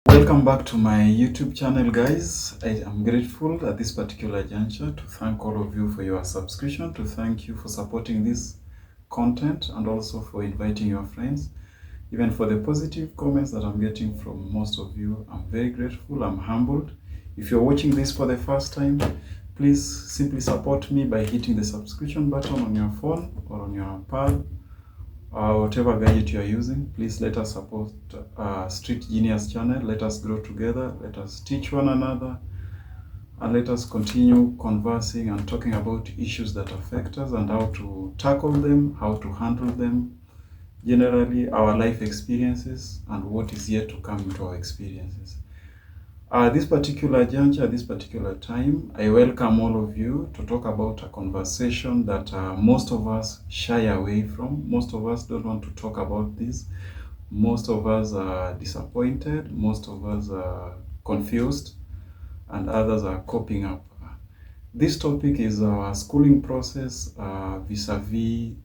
Welcome back to my YouTube channel, guys. I am grateful at this particular juncture to thank all of you for your subscription, to thank you for supporting this content, and also for inviting your friends. Even for the positive comments that I'm getting from most of you, I'm very grateful. I'm humbled. If you're watching this for the first time, please simply support me by hitting the subscription button on your phone or on your pad, whatever gadget you are using. Please let us support Street Genius channel. Let us grow together. Let us teach one another, and let us continue conversing and talking about issues that affect us and how to tackle them, how to handle them, generally our life experiences and what is yet to come into our experiences. This particular juncture, this particular time, I welcome all of you to talk about a conversation that most of us shy away from. Most of us don't want to talk about this. Most of us are disappointed. Most of us are confused, and others are coping up. This topic is our schooling process vis-a-vis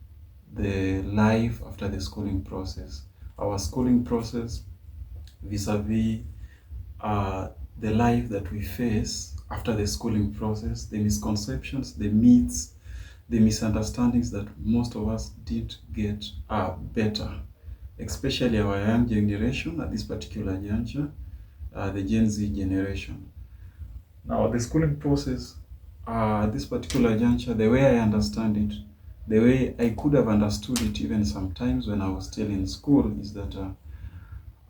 the life after the schooling process. Our schooling process vis-a-vis the life that we face after the schooling process, the misconceptions, the myths, the misunderstandings that most of us did get better, especially our young generation at this particular juncture, the Gen Z generation. Now, the schooling process at this particular juncture, the way I understand it, the way I could have understood it even sometimes when I was still in school, is that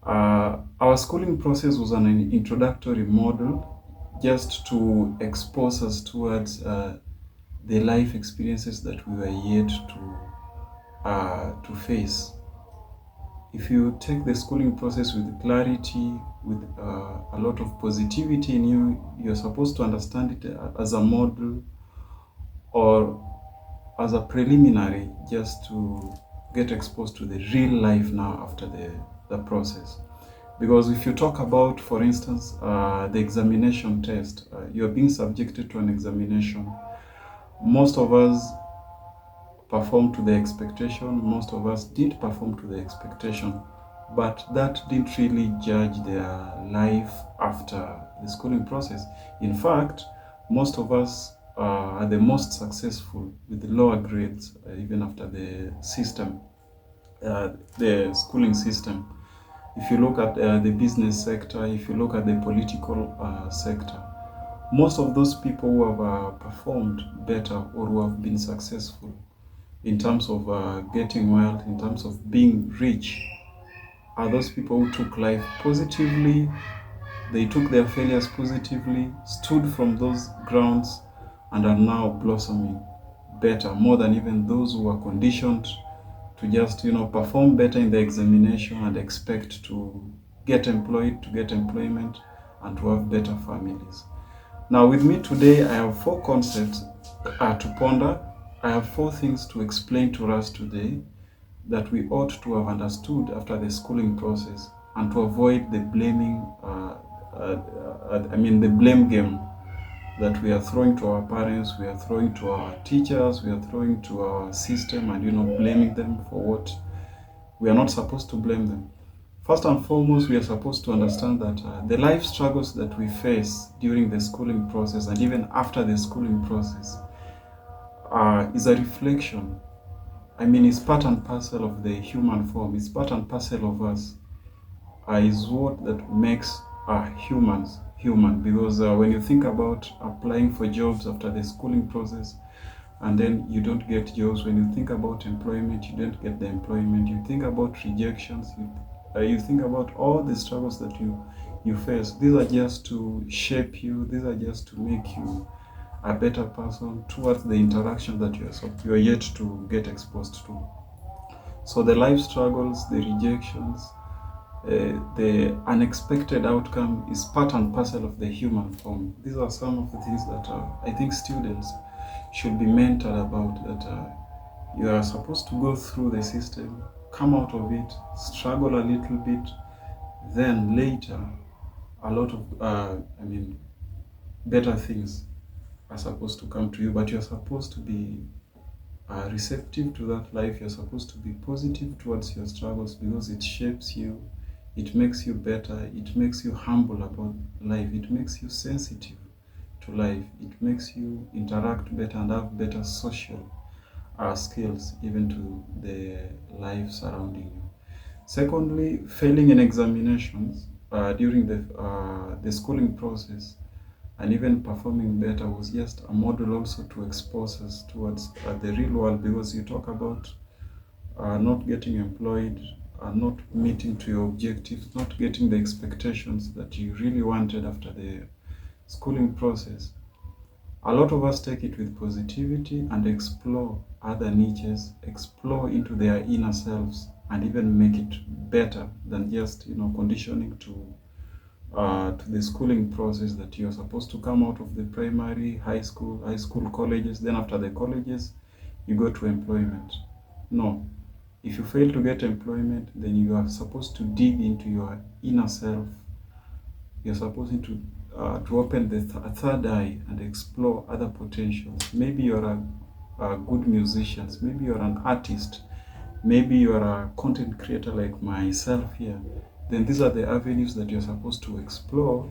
our schooling process was an introductory model just to expose us towards the life experiences that we were yet to face. If you take the schooling process with clarity, with a lot of positivity in you, you're supposed to understand it as a model or as a preliminary just to get exposed to the real life now after the process. Because if you talk about, for instance, the examination test, you're being subjected to an examination. Most of us performed to the expectation. Most of us did perform to the expectation, but that didn't really judge their life after the schooling process. In fact, most of us are the most successful with the lower grades, even after the system, the schooling system. If you look at the business sector, if you look at the political sector, most of those people who have performed better or who have been successful in terms of getting wealth, in terms of being rich, are those people who took life positively. They took their failures positively, stood from those grounds, and are now blossoming better, more than even those who were conditioned to just, perform better in the examination and expect to get employed, to get employment, and to have better families. Now, with me today, I have 4 concepts to ponder. I have 4 things to explain to us today that we ought to have understood after the schooling process, and to avoid the blaming, the blame game that we are throwing to our parents, we are throwing to our teachers, we are throwing to our system, and blaming them for what we are not supposed to blame them. First and foremost, we are supposed to understand that the life struggles that we face during the schooling process and even after the schooling process is a reflection. It's part and parcel of the human form. It's part and parcel of us. Is what that makes humans human. Because when you think about applying for jobs after the schooling process, and then you don't get jobs, when you think about employment, you don't get the employment, you think about rejections, you think about all the struggles that you face. These are just to shape you. These are just to make you a better person towards the interaction that you are yet to get exposed to. So the life struggles, the rejections, the unexpected outcome is part and parcel of the human form. These are some of the things that I think students should be mentored about, that you are supposed to go through the system, come out of it, struggle a little bit, then later a lot of better things are supposed to come to you. But you're supposed to be receptive to that life. You're supposed to be positive towards your struggles, because it shapes you, It makes you better. It makes you humble about life. It makes you sensitive to life. It makes you interact better and have better social skills even to the life surrounding you. Secondly, failing in examinations during the schooling process and even performing better was just a model also to expose us towards the real world, because you talk about not getting employed, not meeting to your objectives, not getting the expectations that you really wanted after the schooling process. A lot of us take it with positivity and explore other niches, explore into their inner selves, and even make it better than just conditioning to the schooling process, that you're supposed to come out of the primary, high school, colleges. Then after the colleges, you go to employment. No, if you fail to get employment, then you are supposed to dig into your inner self. You're supposed to open the third eye and explore other potentials. Maybe you're a good musician. Maybe you're an artist. Maybe you're a content creator like myself here. Then these are the avenues that you're supposed to explore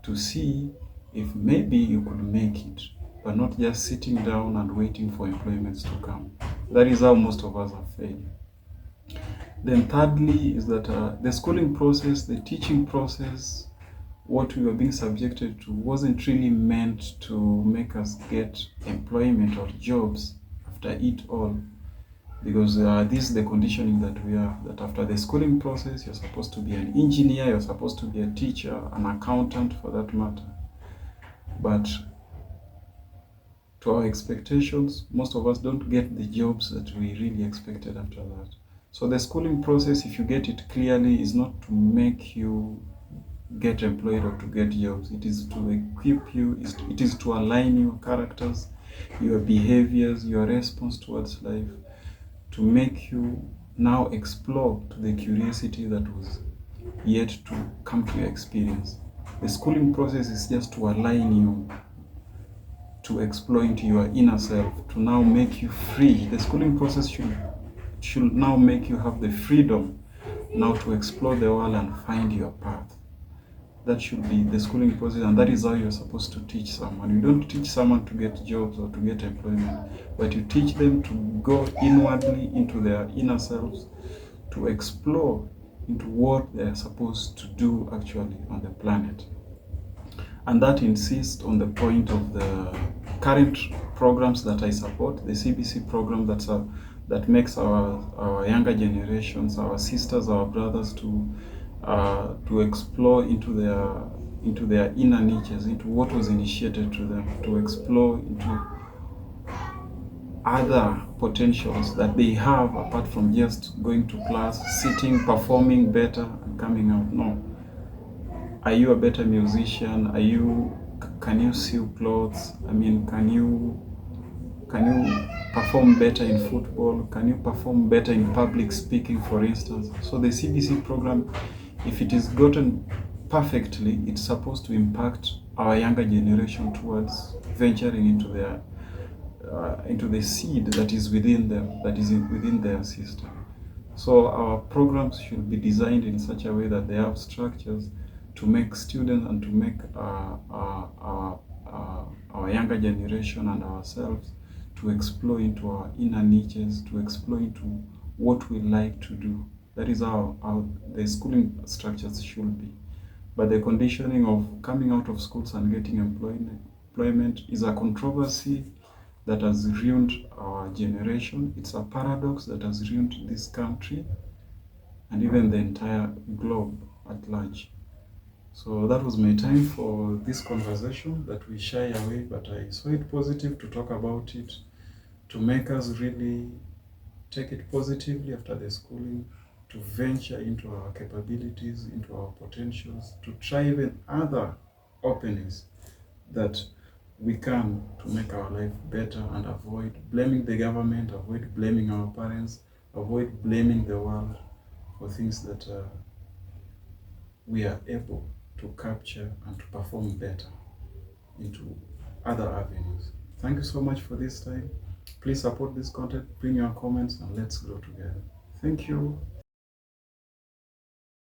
to see if maybe you could make it, but not just sitting down and waiting for employments to come. That is how most of us have failed. Then thirdly is that the schooling process, the teaching process, what we were being subjected to wasn't really meant to make us get employment or jobs after it all. Because this is the conditioning that we are, that after the schooling process, you're supposed to be an engineer, you're supposed to be a teacher, an accountant for that matter. But to our expectations, most of us don't get the jobs that we really expected after that. So the schooling process, if you get it clearly, is not to make you get employed or to get jobs. It is to equip you, it is to align your characters, your behaviors, your response towards life, to make you now explore to the curiosity that was yet to come to your experience. The schooling process is just to align you to explore into your inner self, to now make you free. The schooling process should now make you have the freedom now to explore the world and find your path. That should be the schooling process, and that is how you're supposed to teach someone. You don't teach someone to get jobs or to get employment, but you teach them to go inwardly into their inner selves, to explore into what they're supposed to do actually on the planet. And that insists on the point of the current programs that I support, the CBC program that makes our younger generations, our sisters, our brothers to explore into their inner niches, into what was initiated to them, to explore into other potentials that they have apart from just going to class, sitting, performing better, and coming out. No. Are you a better musician? Can you sew clothes? I mean, can you perform better in football? Can you perform better in public speaking, for instance? So the CBC program, if it is gotten perfectly, it's supposed to impact our younger generation towards venturing into the seed that is within them, that is within their system. So our programs should be designed in such a way that they have structures to make students and to make our younger generation and ourselves to explore into our inner niches, to explore into what we like to do. That is how the schooling structures should be. But the conditioning of coming out of schools and getting employment is a controversy that has ruined our generation. It's a paradox that has ruined this country and even the entire globe at large. So that was my time for this conversation that we shy away, but I saw it positive to talk about it, to make us really take it positively after the schooling, to venture into our capabilities, into our potentials, to try even other openings that we can to make our life better and avoid blaming the government, avoid blaming our parents, avoid blaming the world for things that we are able to capture and to perform better into other avenues. Thank you so much for this time. Please support this content, bring your comments, and let's grow together. Thank you.